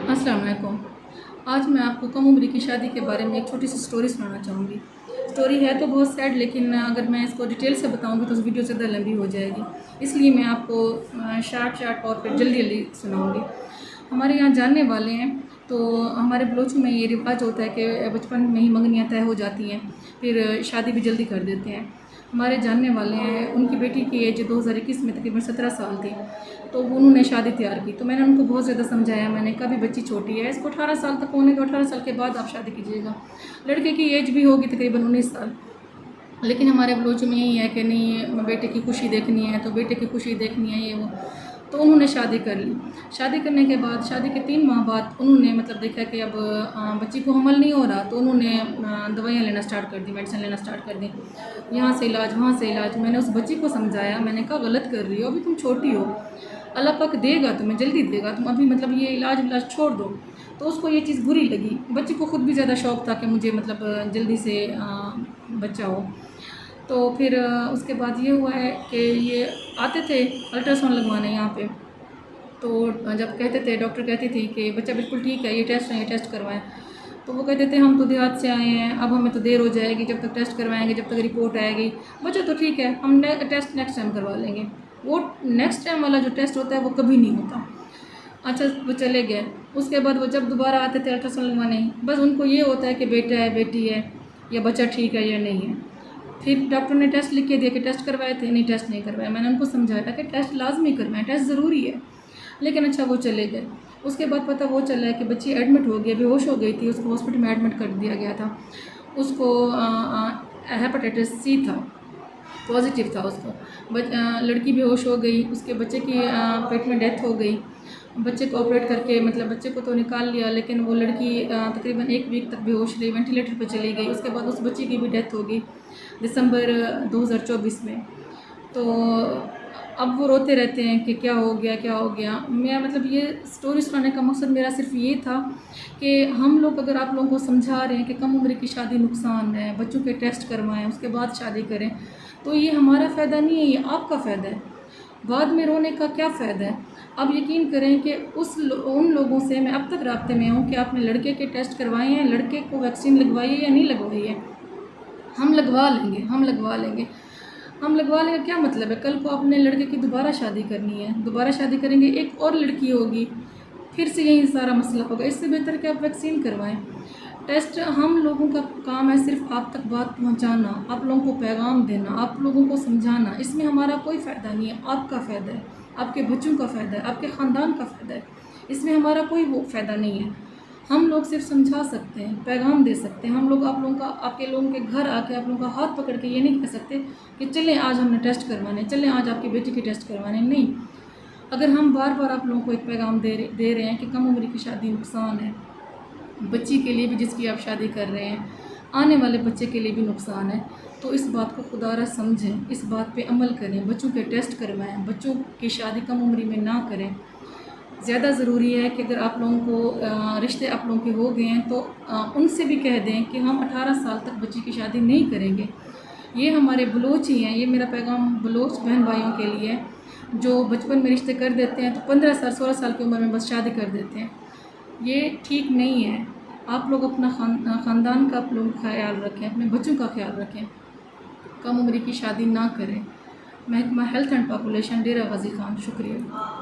अस्सलाम वालेकुम। आज मैं आपको कम उम्र की शादी के बारे में एक छोटी सी स्टोरी सुनाना चाहूँगी। स्टोरी है तो बहुत सैड, लेकिन अगर मैं इसको डिटेल से बताऊँगी तो वीडियो ज़्यादा लंबी हो जाएगी, इसलिए मैं आपको शार्ट तौर पर जल्दी जल्दी सुनाऊँगी। हमारे यहाँ जानने वाले हैं, तो हमारे बलोचों में ये रिवाज होता है कि बचपन में ही मंगनियाँ तय हो जाती हैं, फिर शादी भी जल्दी कर देते हैं। हमारे जानने वाले हैं, उनकी बेटी की एज 2021 में तकरीबन 17 साल थी, तो उन्होंने शादी तैयार की। तो मैंने उनको बहुत ज़्यादा समझाया, मैंने कहा भी बच्ची छोटी है, इसको 18 साल तक होने के 18 साल के बाद आप शादी कीजिएगा। लड़के की एज भी होगी तकरीबन 19 साल, लेकिन हमारे बलोच में यही है कि नहीं, बेटे की खुशी देखनी है तो बेटे की खुशी देखनी है, ये वो। तो उन्होंने शादी कर ली। शादी करने के बाद, शादी के 3 माह बाद उन्होंने देखा कि अब बच्ची को हमल नहीं हो रहा, तो उन्होंने दवाइयाँ लेना स्टार्ट कर दी, मेडिसिन लेना स्टार्ट कर दी, यहाँ से इलाज वहाँ से इलाज। मैंने उस बच्ची को समझाया, मैंने कहा गलत कर रही हो, अभी तुम छोटी हो, अल्लाह पाक देगा तुम्हें, जल्दी देगा, तुम अभी ये इलाज छोड़ दो। तो उसको ये चीज़ बुरी लगी। बच्ची को खुद भी ज़्यादा शौक़ था कि मुझे जल्दी से बच्चा हो। तो फिर उसके बाद ये हुआ है कि ये आते थे अल्ट्रासाउंड लगवाने यहाँ पे, तो जब कहते थे, डॉक्टर कहती थी कि बच्चा बिल्कुल ठीक है, ये टेस्ट करवाएं, तो वो कहते थे हम तो देहात से आए हैं, अब हमें तो देर हो जाएगी, जब तक टेस्ट करवाएंगे, जब तक रिपोर्ट आएगी, बच्चा तो ठीक है, हम टेस्ट नेक्स्ट टाइम करवा लेंगे। वो नेक्स्ट टाइम वाला जो टेस्ट होता है वो कभी नहीं होता। अच्छा, वो चले गए। उसके बाद वो जब दोबारा आते थे अल्ट्रासाउंड लगवाने, बस उनको ये होता है कि बेटा है बेटी है, या बच्चा ठीक है या नहीं है। फिर डॉक्टर ने टेस्ट लिख के दिया कि टेस्ट करवाए थे, नहीं टेस्ट नहीं करवाया। मैंने उनको समझाया कि टेस्ट लाजमी करवाएं, टेस्ट ज़रूरी है, लेकिन अच्छा वो चले गए। उसके बाद पता वो चला है कि बच्ची एडमिट हो गई, बेहोश हो गई थी, उसको हॉस्पिटल में एडमिट कर दिया गया था। उसको हेपेटाइटिस सी था, पॉजिटिव था उसको। लड़की बेहोश हो गई, उसके बच्चे की पेट में डेथ हो गई। बच्चे को ऑपरेट करके बच्चे को तो निकाल लिया, लेकिन वो लड़की तकरीबन 1 वीक तक बेहोश रही, वेंटिलेटर पर चली गई। उसके बाद उस बच्ची की भी डेथ हो गई दिसंबर 2024 में। तो अब वो रोते रहते हैं कि क्या हो गया क्या हो गया। मैं ये स्टोरी सुनाने का मकसद मेरा सिर्फ ये था कि हम लोग, अगर आप लोगों को समझा रहे हैं कि कम उम्र की शादी नुकसान है, बच्चों के टेस्ट करवाएं, उसके बाद शादी करें, तो ये हमारा फ़ायदा नहीं है, ये आपका फ़ायदा है। बाद में रोने का क्या फ़ायदा है। अब यकीन करें कि उन लोगों से मैं अब तक राब्ते में हूँ कि आपने लड़के के टेस्ट करवाए हैं, लड़के को वैक्सीन लगवाई है या नहीं लगवाई है। हम लगवा लेंगे, हम लगवा लेंगे, हम लगवा लेंगे, क्या मतलब है। कल को अपने लड़के की दोबारा शादी करनी है, दोबारा शादी करेंगे, एक और लड़की होगी, फिर से यही सारा मसला होगा। इससे बेहतर कि आप वैक्सीन करवाएं। टेस्ट हम लोगों का काम है सिर्फ आप तक बात पहुंचाना, आप लोगों को पैगाम देना, आप लोगों को समझाना। इसमें हमारा कोई फ़ायदा नहीं है, आपका फ़ायदा है, आपके बच्चों का फ़ायदा है, आपके ख़ानदान का फ़ायदा है। इसमें हमारा कोई वो फ़ायदा नहीं है। हम लोग सिर्फ समझा सकते हैं, पैगाम दे सकते हैं। हम लोग आप लोगों का, आपके लोगों के घर आके आप लोगों का हाथ पकड़ के ये नहीं कह सकते कि चलें आज हमने टेस्ट करवाने, चलें आज आपकी बेटी की टेस्ट करवाने। नहीं, अगर हम बार बार आप लोगों को एक पैगाम दे रहे हैं कि कम उम्र की शादी नुकसान है, बच्ची के लिए भी जिसकी आप शादी कर रहे हैं, आने वाले बच्चे के लिए भी नुकसान है, तो इस बात को खुदारा समझें, इस बात पे अमल करें, बच्चों के टेस्ट करवाएं, बच्चों की शादी कम उम्र में ना करें। ज़्यादा ज़रूरी है कि अगर आप लोगों को रिश्ते आप लोगों के हो गए हैं, तो उनसे भी कह दें कि हम 18 साल तक बच्ची की शादी नहीं करेंगे। ये हमारे बलोच ही हैं, ये मेरा पैगाम बलोच बहन भाइयों के लिए है, जो बचपन में रिश्ते कर देते हैं, तो 15 साल 16 साल की उम्र में बस शादी कर देते हैं। ये ठीक नहीं है। आप लोग अपना ख़ानदान का आप लोग ख्याल रखें, अपने बच्चों का ख्याल रखें, कम उम्र की शादी ना करें। महकमा हेल्थ एंड पॉपुलेशन, डेरा गाजी खान। शुक्रिया।